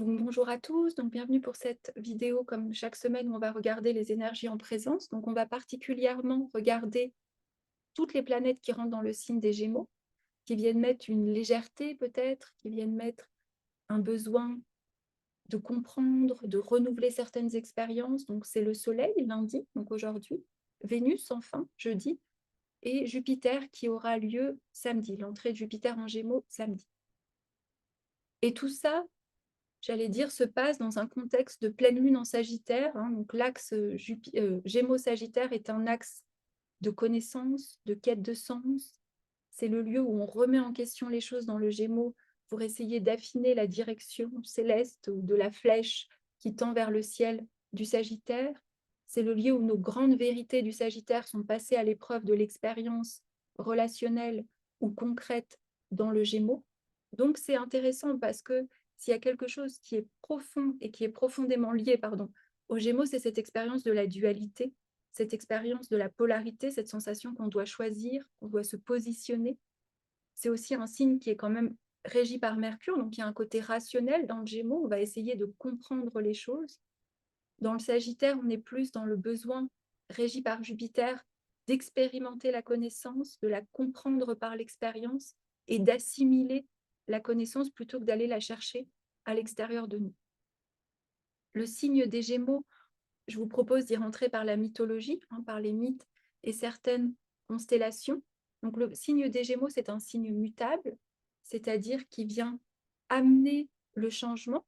Donc, bonjour à tous, donc bienvenue pour cette vidéo. Comme chaque semaine, on va regarder les énergies en présence. Donc, on va particulièrement regarder toutes les planètes qui rentrent dans le signe des Gémeaux, qui viennent mettre une légèreté peut-être, qui viennent mettre un besoin de comprendre, de renouveler certaines expériences. Donc, c'est le Soleil lundi, donc aujourd'hui, Vénus enfin jeudi, et Jupiter qui aura lieu samedi, l'entrée de Jupiter en Gémeaux samedi. Et tout ça, j'allais dire, se passe dans un contexte de pleine lune en Sagittaire. Donc l'axe Gémeaux-Sagittaire est un axe de connaissance, de quête de sens. C'est le lieu où on remet en question les choses dans le Gémeaux pour essayer d'affiner la direction céleste ou de la flèche qui tend vers le ciel du Sagittaire. C'est le lieu où nos grandes vérités du Sagittaire sont passées à l'épreuve de l'expérience relationnelle ou concrète dans le Gémeaux. Donc c'est intéressant parce que s'il y a quelque chose qui est profond et qui est profondément lié, aux Gémeaux, c'est cette expérience de la dualité, cette expérience de la polarité, cette sensation qu'on doit choisir, qu'on doit se positionner. C'est aussi un signe qui est quand même régi par Mercure, donc il y a un côté rationnel dans le Gémeaux, on va essayer de comprendre les choses. Dans le Sagittaire, on est plus dans le besoin régi par Jupiter d'expérimenter la connaissance, de la comprendre par l'expérience et d'assimiler la connaissance plutôt que d'aller la chercher à l'extérieur de nous. Le signe des Gémeaux, je vous propose d'y rentrer par la mythologie, par les mythes et certaines constellations. Donc le signe des Gémeaux, c'est un signe mutable, c'est-à-dire qui vient amener le changement.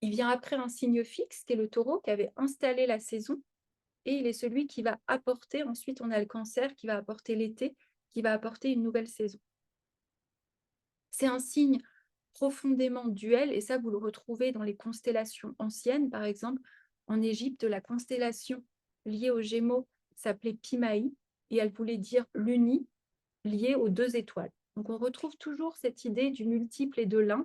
Il vient après un signe fixe, qui est le Taureau, qui avait installé la saison, et il est celui qui va apporter, ensuite on a le Cancer, qui va apporter l'été, qui va apporter une nouvelle saison. C'est un signe profondément duel, et ça, vous le retrouvez dans les constellations anciennes. Par exemple, en Égypte, la constellation liée aux Gémeaux s'appelait Pimaï, et elle voulait dire l'uni, lié aux deux étoiles. Donc, on retrouve toujours cette idée du multiple et de l'un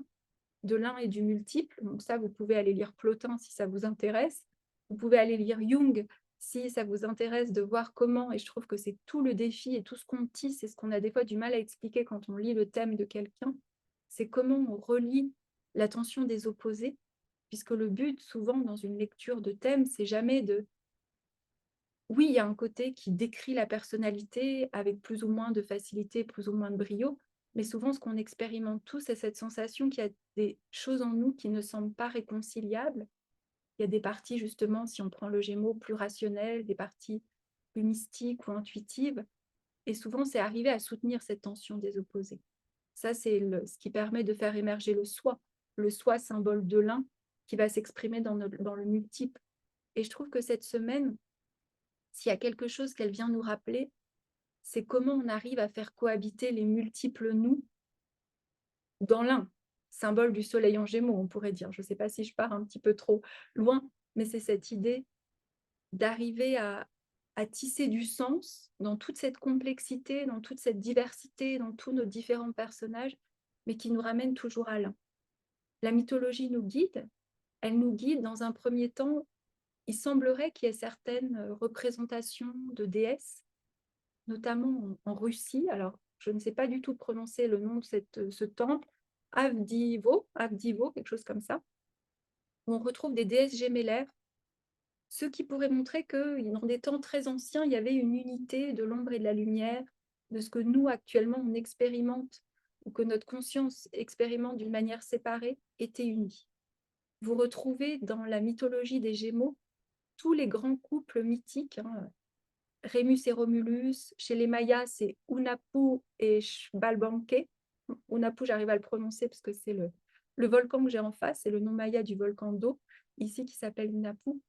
et du multiple. Donc ça, vous pouvez aller lire Plotin si ça vous intéresse. Vous pouvez aller lire Jung si ça vous intéresse de voir comment, et je trouve que c'est tout le défi et tout ce qu'on tisse, et ce qu'on a des fois du mal à expliquer quand on lit le thème de quelqu'un, c'est comment on relie la tension des opposés, puisque le but, souvent, dans une lecture de thème, c'est jamais de... Oui, il y a un côté qui décrit la personnalité avec plus ou moins de facilité, plus ou moins de brio, mais souvent, ce qu'on expérimente tous, c'est cette sensation qu'il y a des choses en nous qui ne semblent pas réconciliables. Il y a des parties, justement, si on prend le Gémeaux, plus rationnelles, des parties plus mystiques ou intuitives, et souvent, c'est arriver à soutenir cette tension des opposés. Ça, c'est ce qui permet de faire émerger le soi symbole de l'un, qui va s'exprimer dans le multiple. Et je trouve que cette semaine, s'il y a quelque chose qu'elle vient nous rappeler, c'est comment on arrive à faire cohabiter les multiples nous dans l'un, symbole du soleil en Gémeaux, on pourrait dire. Je ne sais pas si je pars un petit peu trop loin, mais c'est cette idée d'arriver à tisser du sens dans toute cette complexité, dans toute cette diversité, dans tous nos différents personnages, mais qui nous ramène toujours à l'un. La mythologie nous guide, elle nous guide dans un premier temps. Il semblerait qu'il y ait certaines représentations de déesses, notamment en Russie. Alors, je ne sais pas du tout prononcer le nom de ce temple, Avdivo, quelque chose comme ça, où on retrouve des déesses gémellaires, ce qui pourrait montrer que dans des temps très anciens, il y avait une unité de l'ombre et de la lumière, de ce que nous, actuellement, on expérimente, ou que notre conscience expérimente d'une manière séparée, était unie. Vous retrouvez dans la mythologie des Gémeaux tous les grands couples mythiques, Rémus et Romulus. Chez les Mayas, c'est Unapu et Xbalbanque. Unapu, j'arrive à le prononcer parce que c'est le volcan que j'ai en face, c'est le nom maya du volcan d'eau, ici qui s'appelle Unapu.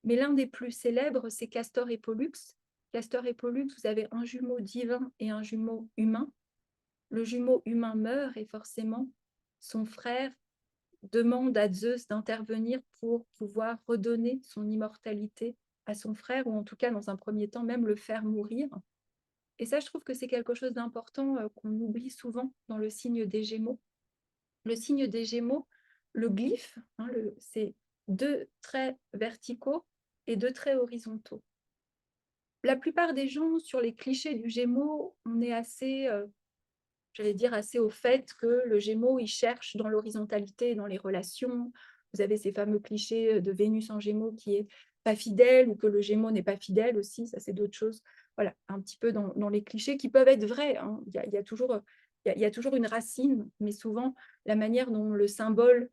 Mais l'un des plus célèbres, c'est Castor et Pollux. Castor et Pollux, vous avez un jumeau divin et un jumeau humain. Le jumeau humain meurt et forcément, son frère demande à Zeus d'intervenir pour pouvoir redonner son immortalité à son frère, ou en tout cas, dans un premier temps, même le faire mourir. Et ça, je trouve que c'est quelque chose d'important qu'on oublie souvent dans le signe des Gémeaux. Le signe des Gémeaux, le glyphe, c'est deux traits verticaux et deux traits horizontaux. La plupart des gens, sur les clichés du Gémeaux, on est assez j'allais dire, assez au fait que le Gémeaux, il cherche dans l'horizontalité, dans les relations. Vous avez ces fameux clichés de Vénus en Gémeaux qui est pas fidèle ou que le Gémeaux n'est pas fidèle aussi, ça c'est d'autres choses. Voilà, un petit peu dans les clichés qui peuvent être vrais, hein. Il y a toujours, il y a toujours une racine, mais souvent la manière dont le symbole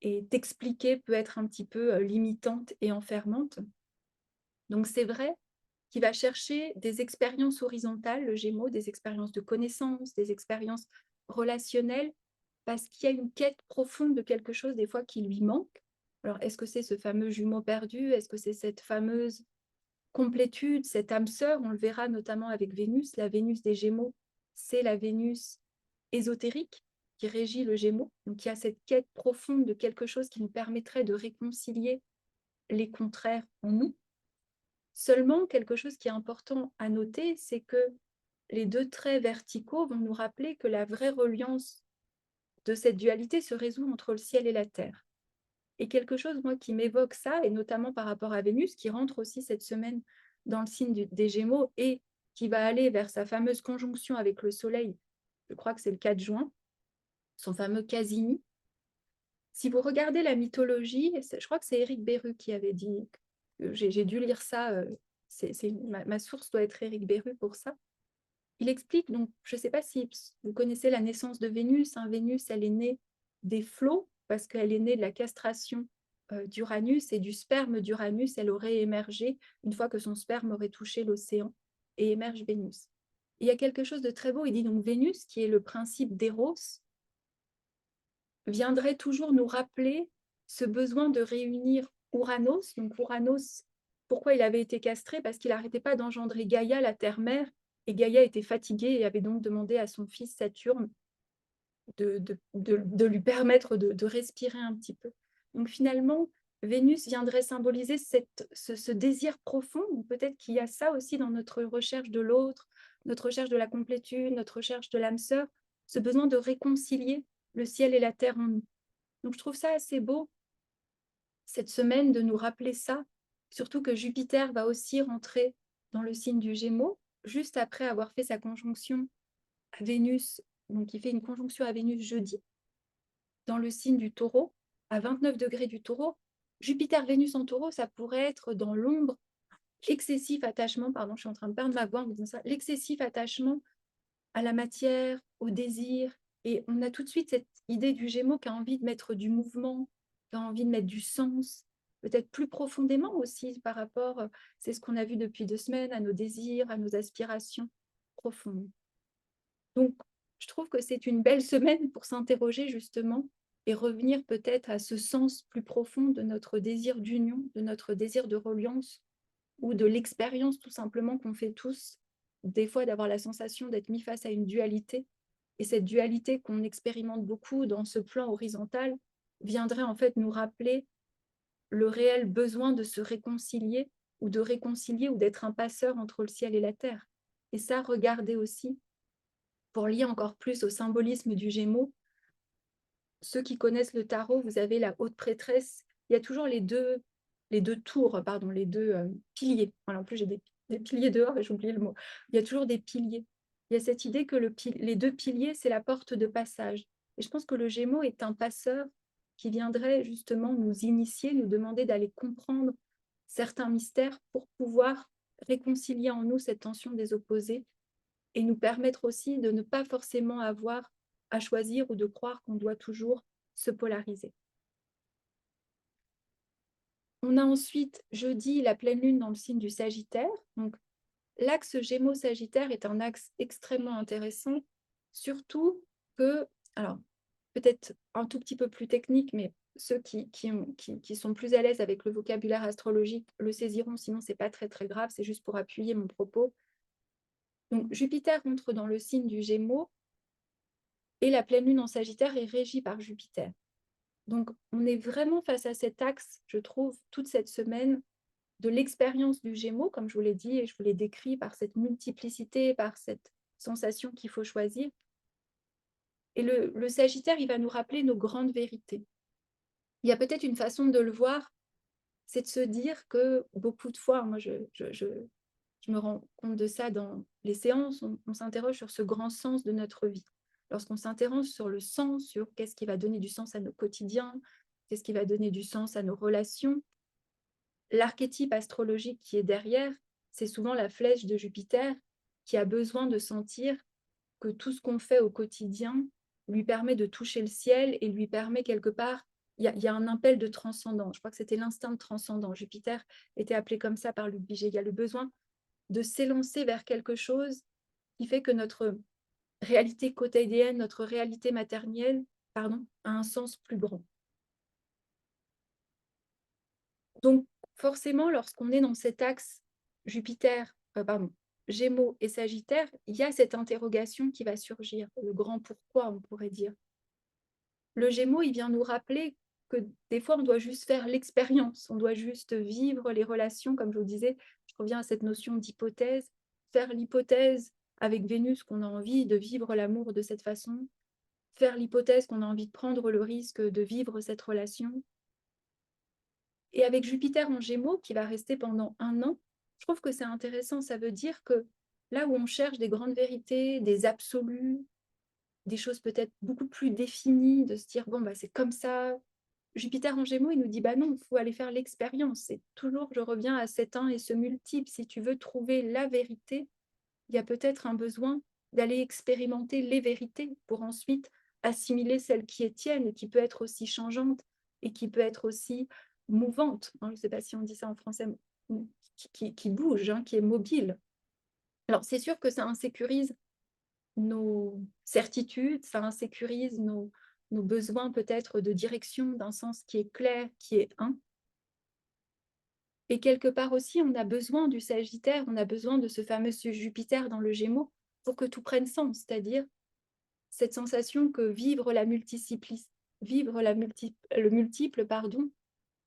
est expliqué peut être un petit peu limitante et enfermante. Donc c'est vrai qu'il va chercher des expériences horizontales, le Gémeaux, des expériences de connaissance, des expériences relationnelles, parce qu'il y a une quête profonde de quelque chose des fois qui lui manque. Alors, est-ce que c'est ce fameux jumeau perdu? Est-ce que c'est cette fameuse complétude, cette âme sœur? On le verra notamment avec Vénus. La Vénus des Gémeaux, c'est la Vénus ésotérique qui régit le Gémeaux. Donc, il y a cette quête profonde de quelque chose qui nous permettrait de réconcilier les contraires en nous. Seulement, quelque chose qui est important à noter, c'est que les deux traits verticaux vont nous rappeler que la vraie reliance de cette dualité se résout entre le ciel et la terre. Et quelque chose, moi, qui m'évoque ça, et notamment par rapport à Vénus, qui rentre aussi cette semaine dans le signe des Gémeaux et qui va aller vers sa fameuse conjonction avec le Soleil, je crois que c'est le 4 juin, son fameux Casini. Si vous regardez la mythologie, je crois que c'est Éric Beru qui avait dit, j'ai dû lire ça, ma source doit être Éric Beru pour ça. Il explique, donc, je ne sais pas si vous connaissez la naissance de Vénus. Hein. Vénus, elle est née des flots, parce qu'elle est née de la castration d'Uranus, et du sperme d'Uranus, elle aurait émergé une fois que son sperme aurait touché l'océan, et émerge Vénus. Il y a quelque chose de très beau, il dit donc Vénus, qui est le principe d'Éros, viendrait toujours nous rappeler ce besoin de réunir Ouranos. Donc Ouranos, pourquoi il avait été castré? Parce qu'il n'arrêtait pas d'engendrer Gaïa, la terre-mère, et Gaïa était fatiguée et avait donc demandé à son fils Saturne de lui permettre de respirer un petit peu. Donc finalement, Vénus viendrait symboliser ce désir profond, ou peut-être qu'il y a ça aussi dans notre recherche de l'autre, notre recherche de la complétude, notre recherche de l'âme sœur, ce besoin de réconcilier le ciel et la terre en nous. Donc je trouve ça assez beau, cette semaine, de nous rappeler ça, surtout que Jupiter va aussi rentrer dans le signe du Gémeaux, juste après avoir fait sa conjonction à Vénus. Donc il fait une conjonction à Vénus jeudi, dans le signe du Taureau, à 29 degrés du Taureau. Jupiter-Vénus en Taureau, ça pourrait être dans l'ombre, l'excessif attachement, pardon, je suis en train de perdre ma voix en disant ça, l'excessif attachement à la matière, au désir. Et on a tout de suite cette idée du Gémeaux qui a envie de mettre du mouvement, qui a envie de mettre du sens, peut-être plus profondément aussi par rapport, c'est ce qu'on a vu depuis 2 semaines, à nos désirs, à nos aspirations profondes. Donc, je trouve que c'est une belle semaine pour s'interroger justement et revenir peut-être à ce sens plus profond de notre désir d'union, de notre désir de reliance, ou de l'expérience tout simplement qu'on fait tous, des fois d'avoir la sensation d'être mis face à une dualité. Et cette dualité qu'on expérimente beaucoup dans ce plan horizontal viendrait en fait nous rappeler le réel besoin de se réconcilier, ou de réconcilier, ou d'être un passeur entre le ciel et la terre. Et ça, regardez aussi, pour lier encore plus au symbolisme du Gémeaux, ceux qui connaissent le tarot, vous avez la haute prêtresse, il y a toujours les deux tours, pardon, les deux piliers. Voilà, en plus, j'ai des piliers dehors et j'ai oublié le mot. Il y a toujours des piliers. Il y a cette idée que les deux piliers, c'est la porte de passage. Et je pense que le Gémeaux est un passeur qui viendrait justement nous initier, nous demander d'aller comprendre certains mystères pour pouvoir réconcilier en nous cette tension des opposés, et nous permettre aussi de ne pas forcément avoir à choisir ou de croire qu'on doit toujours se polariser. On a ensuite jeudi la pleine lune dans le signe du Sagittaire. Donc l'axe Gémeaux-Sagittaire est un axe extrêmement intéressant, surtout que, alors peut-être un tout petit peu plus technique, mais ceux qui sont plus à l'aise avec le vocabulaire astrologique le saisiront, sinon c'est pas très très grave, c'est juste pour appuyer mon propos. Donc Jupiter entre dans le signe du Gémeaux, et la pleine lune en Sagittaire est régie par Jupiter. Donc, on est vraiment face à cet axe, je trouve, toute cette semaine, de l'expérience du Gémeaux, comme je vous l'ai dit, et je vous l'ai décrit par cette multiplicité, par cette sensation qu'il faut choisir. Et le Sagittaire, il va nous rappeler nos grandes vérités. Il y a peut-être une façon de le voir, c'est de se dire que beaucoup de fois, moi je me rends compte de ça dans les séances, on s'interroge sur ce grand sens de notre vie. lorsqu'on s'interroge sur le sens, sur qu'est-ce qui va donner du sens à nos quotidiens, qu'est-ce qui va donner du sens à nos relations, l'archétype astrologique qui est derrière, c'est souvent la flèche de Jupiter qui a besoin de sentir que tout ce qu'on fait au quotidien lui permet de toucher le ciel et lui permet quelque part, il y a un appel de transcendant. Je crois que c'était l'instinct de transcendant. Jupiter était appelé comme ça par Luc Viger. Il y a le besoin de s'élancer vers quelque chose qui fait que notre réalité quotidienne, notre réalité matérielle, pardon, a un sens plus grand. Donc, forcément, lorsqu'on est dans cet axe Jupiter, Gémeaux et Sagittaire, il y a cette interrogation qui va surgir, le grand pourquoi, on pourrait dire. Le Gémeaux, il vient nous rappeler que des fois, on doit juste faire l'expérience, on doit juste vivre les relations, comme je vous disais, je reviens à cette notion d'hypothèse, faire l'hypothèse avec Vénus qu'on a envie de vivre l'amour de cette façon, faire l'hypothèse qu'on a envie de prendre le risque de vivre cette relation. Et avec Jupiter en Gémeaux, qui va rester pendant 1 an, je trouve que c'est intéressant. Ça veut dire que là où on cherche des grandes vérités, des absolus, des choses peut-être beaucoup plus définies, de se dire, bon, bah, c'est comme ça. Jupiter en Gémeaux, il nous dit, bah non, il faut aller faire l'expérience. C'est toujours, je reviens à cet un et ce multiple. Si tu veux trouver la vérité, il y a peut-être un besoin d'aller expérimenter les vérités pour ensuite assimiler celle qui est tienne et qui peut être aussi changeante et qui peut être aussi mouvante. Je ne sais pas si on dit ça en français, qui bouge, qui est mobile. Alors, c'est sûr que ça insécurise nos certitudes, ça insécurise nos besoins peut-être de direction, d'un sens qui est clair, qui est un. Et quelque part aussi, on a besoin du Sagittaire, on a besoin de ce fameux Jupiter dans le Gémeaux pour que tout prenne sens, c'est-à-dire cette sensation que vivre le multiple,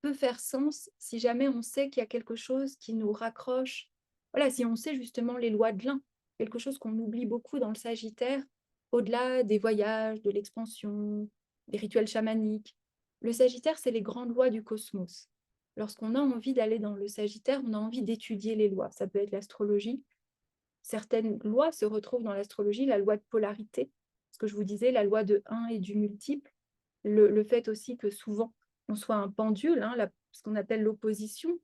peut faire sens si jamais on sait qu'il y a quelque chose qui nous raccroche. Voilà, si on sait justement les lois de l'un, quelque chose qu'on oublie beaucoup dans le Sagittaire, au-delà des voyages, de l'expansion, des rituels chamaniques. Le Sagittaire, c'est les grandes lois du cosmos. Lorsqu'on a envie d'aller dans le Sagittaire, on a envie d'étudier les lois. Ça peut être l'astrologie. Certaines lois se retrouvent dans l'astrologie, la loi de polarité, ce que je vous disais, la loi de 1 et du multiple, le fait aussi que souvent on soit un pendule, ce qu'on appelle l'opposition,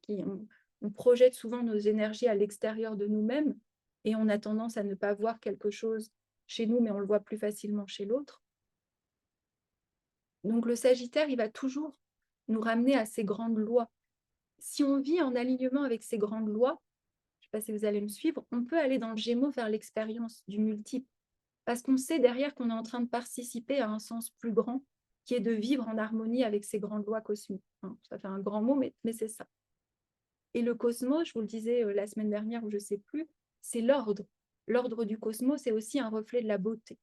on projette souvent nos énergies à l'extérieur de nous-mêmes et on a tendance à ne pas voir quelque chose chez nous, mais on le voit plus facilement chez l'autre. Donc le Sagittaire, il va toujours nous ramener à ces grandes lois. Si on vit en alignement avec ces grandes lois, je ne sais pas si vous allez me suivre, on peut aller dans le Gémeaux faire l'expérience du multiple, parce qu'on sait derrière qu'on est en train de participer à un sens plus grand, qui est de vivre en harmonie avec ces grandes lois cosmiques. Ça fait un grand mot, mais c'est ça. Et le cosmos, je vous le disais la semaine dernière, ou je ne sais plus, c'est l'ordre. L'ordre du cosmos, c'est aussi un reflet de la beauté.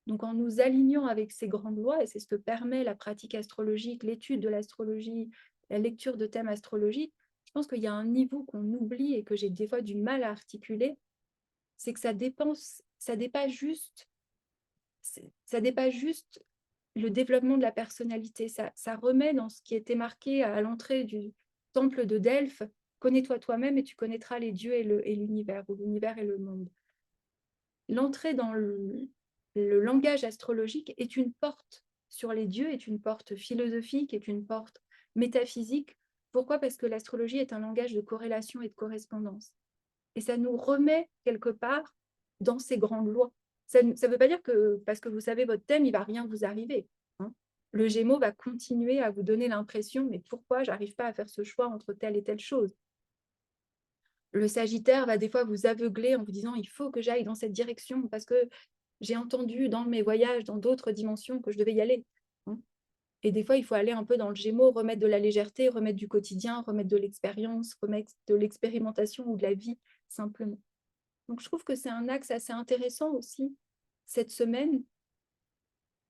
Donc en nous alignant avec ces grandes lois, et c'est ce que permet la pratique astrologique, l'étude de l'astrologie, la lecture de thèmes astrologiques, je pense qu'il y a un niveau qu'on oublie et que j'ai des fois du mal à articuler, c'est que ça dépasse juste le développement de la personnalité. Ça remet dans ce qui était marqué à l'entrée du temple de Delphes, connais-toi toi-même et tu connaîtras les dieux et l'univers, ou l'univers et le monde. L'entrée dans le langage astrologique est une porte sur les dieux, est une porte philosophique, est une porte métaphysique. Pourquoi? Parce que l'astrologie est un langage de corrélation et de correspondance. Et ça nous remet quelque part dans ces grandes lois. Ça ne veut pas dire que parce que vous savez votre thème, il ne va rien vous arriver. Le Gémeaux va continuer à vous donner l'impression, mais pourquoi j'arrive pas à faire ce choix entre telle et telle chose? Le Sagittaire va des fois vous aveugler en vous disant il faut que j'aille dans cette direction parce que j'ai entendu dans mes voyages, dans d'autres dimensions, que je devais y aller. Et des fois, il faut aller un peu dans le Gémeaux, remettre de la légèreté, remettre du quotidien, remettre de l'expérience, remettre de l'expérimentation ou de la vie, simplement. Donc, je trouve que c'est un axe assez intéressant aussi, cette semaine,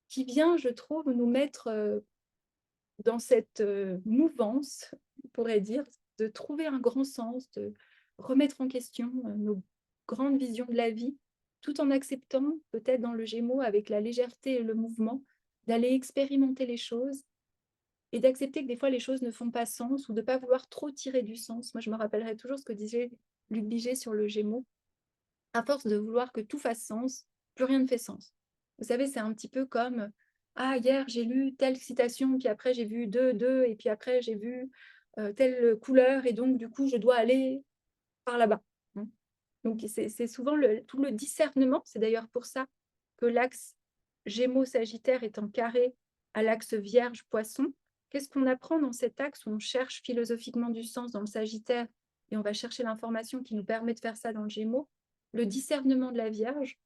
qui vient, je trouve, nous mettre dans cette mouvance, on pourrait dire, de trouver un grand sens, de remettre en question nos grandes visions de la vie, tout en acceptant, peut-être dans le Gémeaux, avec la légèreté et le mouvement, d'aller expérimenter les choses et d'accepter que des fois les choses ne font pas sens ou de ne pas vouloir trop tirer du sens. Moi, je me rappellerai toujours ce que disait Luc Biget sur le Gémeaux. À force de vouloir que tout fasse sens, plus rien ne fait sens. Vous savez, c'est un petit peu comme, ah, hier, j'ai lu telle citation, puis après, j'ai vu deux, et puis après, j'ai vu telle couleur, et donc, du coup, je dois aller par là-bas. Hein. Donc, c'est souvent tout le discernement. C'est d'ailleurs pour ça que l'axe Gémeaux-Sagittaire est en carré à l'axe Vierge-Poisson. Qu'est-ce qu'on apprend dans cet axe où on cherche philosophiquement du sens dans le Sagittaire et on va chercher l'information qui nous permet de faire ça dans le Gémeaux? Le discernement de la Vierge,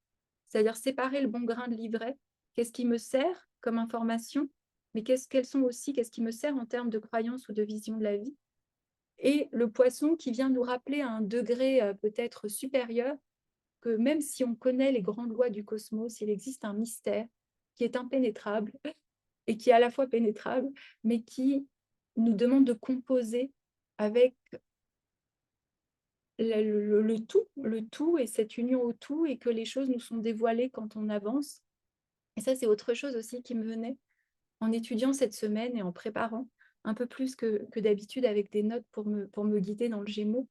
c'est-à-dire séparer le bon grain de l'ivraie. Qu'est-ce qui me sert comme information, mais qu'est-ce qui me sert en termes de croyance ou de vision de la vie? Et le Poisson qui vient nous rappeler à un degré peut-être supérieur que même si on connaît les grandes lois du cosmos, il existe un mystère qui est impénétrable et qui est à la fois pénétrable, mais qui nous demande de composer avec le tout et cette union au tout, et que les choses nous sont dévoilées quand on avance. Et ça, c'est autre chose aussi qui me venait en étudiant cette semaine et en préparant un peu plus que d'habitude avec des notes pour me guider dans le Gémeaux.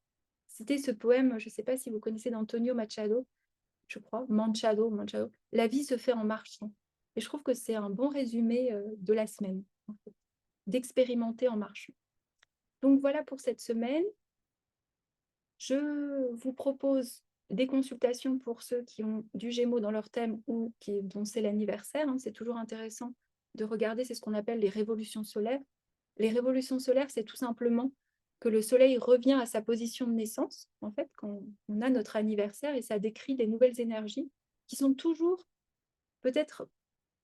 C'était ce poème, je ne sais pas si vous connaissez, d'Antonio Machado, je crois, Machado. La vie se fait en marchant. Et je trouve que c'est un bon résumé de la semaine, en fait, d'expérimenter en marchant. Donc voilà pour cette semaine. Je vous propose des consultations pour ceux qui ont du Gémeaux dans leur thème ou dont c'est l'anniversaire. Hein. C'est toujours intéressant de regarder, c'est ce qu'on appelle les révolutions solaires. Les révolutions solaires, c'est tout simplement que le Soleil revient à sa position de naissance, en fait, quand on a notre anniversaire, et ça décrit des nouvelles énergies qui sont toujours, peut-être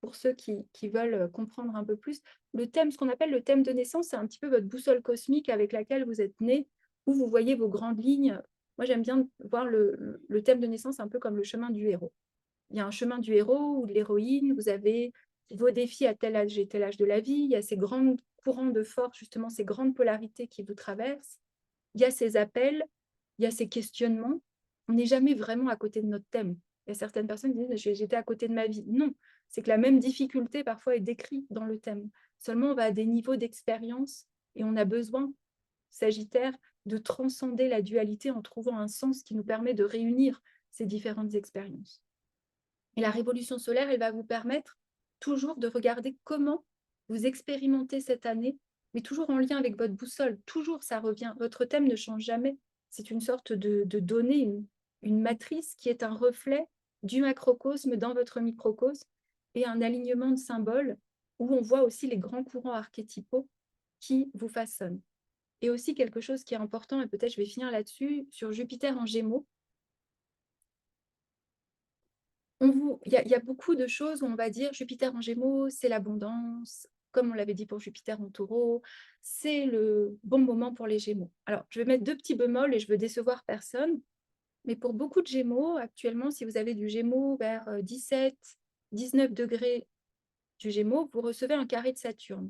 pour ceux qui veulent comprendre un peu plus, le thème, ce qu'on appelle le thème de naissance, c'est un petit peu votre boussole cosmique avec laquelle vous êtes né, où vous voyez vos grandes lignes. Moi, j'aime bien voir le thème de naissance un peu comme le chemin du héros. Il y a un chemin du héros ou de l'héroïne, vous avez vos défis à tel âge et tel âge de la vie, il y a ces grands courants de force, justement ces grandes polarités qui vous traversent, il y a ces appels, il y a ces questionnements. On n'est jamais vraiment à côté de notre thème. Il y a certaines personnes qui disent j'étais à côté de ma vie. Non, c'est que la même difficulté parfois est décrite dans le thème. Seulement, on va à des niveaux d'expérience et on a besoin, Sagittaire, de transcender la dualité en trouvant un sens qui nous permet de réunir ces différentes expériences. Et la révolution solaire, elle va vous permettre toujours de regarder comment vous expérimentez cette année, mais toujours en lien avec votre boussole. Toujours, ça revient. Votre thème ne change jamais. C'est une sorte de donnée, une matrice qui est un reflet du macrocosme dans votre microcosme et un alignement de symboles où on voit aussi les grands courants archétypaux qui vous façonnent. Et aussi quelque chose qui est important, et peut-être je vais finir là-dessus, sur Jupiter en Gémeaux. Il y a beaucoup de choses où on va dire Jupiter en Gémeaux, c'est l'abondance, comme on l'avait dit pour Jupiter en Taureau, c'est le bon moment pour les Gémeaux. Alors, je vais mettre deux petits bémols et je veux décevoir personne, mais pour beaucoup de Gémeaux, actuellement, si vous avez du Gémeaux vers 17, 19 degrés du Gémeaux, vous recevez un carré de Saturne.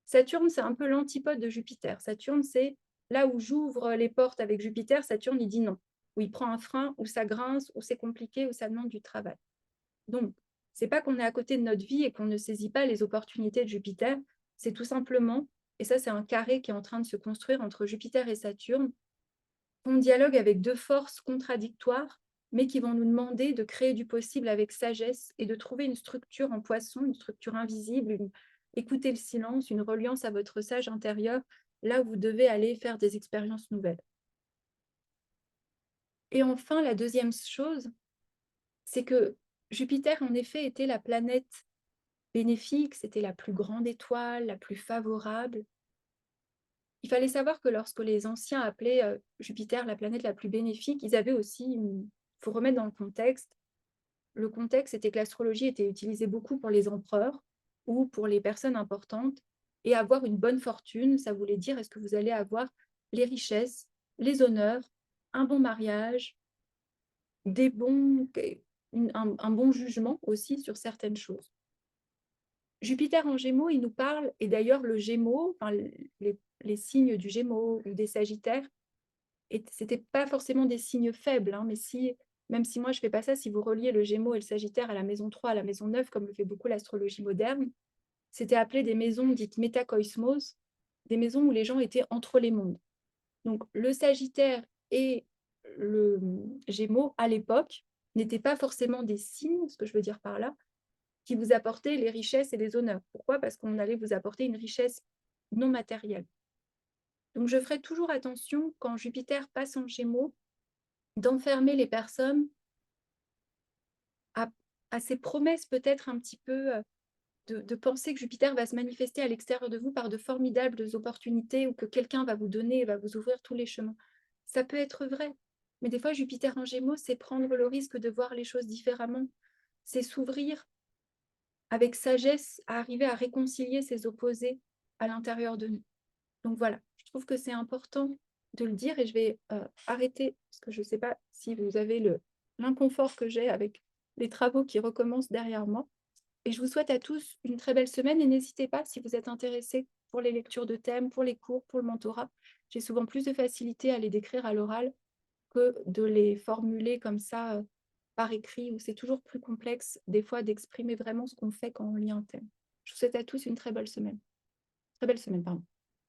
Saturne, c'est un peu l'antipode de Jupiter. Saturne, c'est là où j'ouvre les portes avec Jupiter, Saturne, il dit non, où il prend un frein, où ça grince, où c'est compliqué, où ça demande du travail. Donc, c'est pas qu'on est à côté de notre vie et qu'on ne saisit pas les opportunités de Jupiter, c'est tout simplement, et ça c'est un carré qui est en train de se construire entre Jupiter et Saturne, qu'on dialogue avec deux forces contradictoires, mais qui vont nous demander de créer du possible avec sagesse et de trouver une structure en poisson, une structure invisible, écouter le silence, une reliance à votre sage intérieur, là où vous devez aller faire des expériences nouvelles. Et enfin, la deuxième chose, c'est que Jupiter, en effet, était la planète bénéfique, c'était la plus grande étoile, la plus favorable. Il fallait savoir que lorsque les anciens appelaient Jupiter la planète la plus bénéfique, ils avaient aussi, il faut remettre dans le contexte était que l'astrologie était utilisée beaucoup pour les empereurs ou pour les personnes importantes, et avoir une bonne fortune, ça voulait dire est-ce que vous allez avoir les richesses, les honneurs, un bon mariage, un bon jugement aussi sur certaines choses. Jupiter en Gémeaux, il nous parle, et d'ailleurs le Gémeaux, enfin, les signes du Gémeaux ou des Sagittaires, ce n'était pas forcément des signes faibles, hein, mais même si moi je ne fais pas ça, si vous reliez le Gémeaux et le Sagittaire à la maison 3, à la maison 9, comme le fait beaucoup l'astrologie moderne, c'était appelé des maisons dites métakoismos, des maisons où les gens étaient entre les mondes. Donc le Sagittaire et le Gémeaux, à l'époque, n'étaient pas forcément des signes, ce que je veux dire par là, qui vous apportait les richesses et les honneurs. Pourquoi? Parce qu'on allait vous apporter une richesse non matérielle. Donc je ferai toujours attention, quand Jupiter passe en Gémeaux, d'enfermer les personnes à ces promesses peut-être un petit peu, de penser que Jupiter va se manifester à l'extérieur de vous par de formidables opportunités ou que quelqu'un va vous donner et va vous ouvrir tous les chemins. Ça peut être vrai, mais des fois Jupiter en Gémeaux, c'est prendre le risque de voir les choses différemment. C'est s'ouvrir avec sagesse à arriver à réconcilier ces opposés à l'intérieur de nous. Donc voilà, je trouve que c'est important de le dire et je vais arrêter, parce que je ne sais pas si vous avez l'inconfort que j'ai avec les travaux qui recommencent derrière moi. Et je vous souhaite à tous une très belle semaine et n'hésitez pas, si vous êtes intéressés pour les lectures de thèmes, pour les cours, pour le mentorat, j'ai souvent plus de facilité à les décrire à l'oral que de les formuler comme ça par écrit, où c'est toujours plus complexe des fois d'exprimer vraiment ce qu'on fait quand on lit un thème. Je vous souhaite à tous une très belle semaine. Très belle semaine, pardon.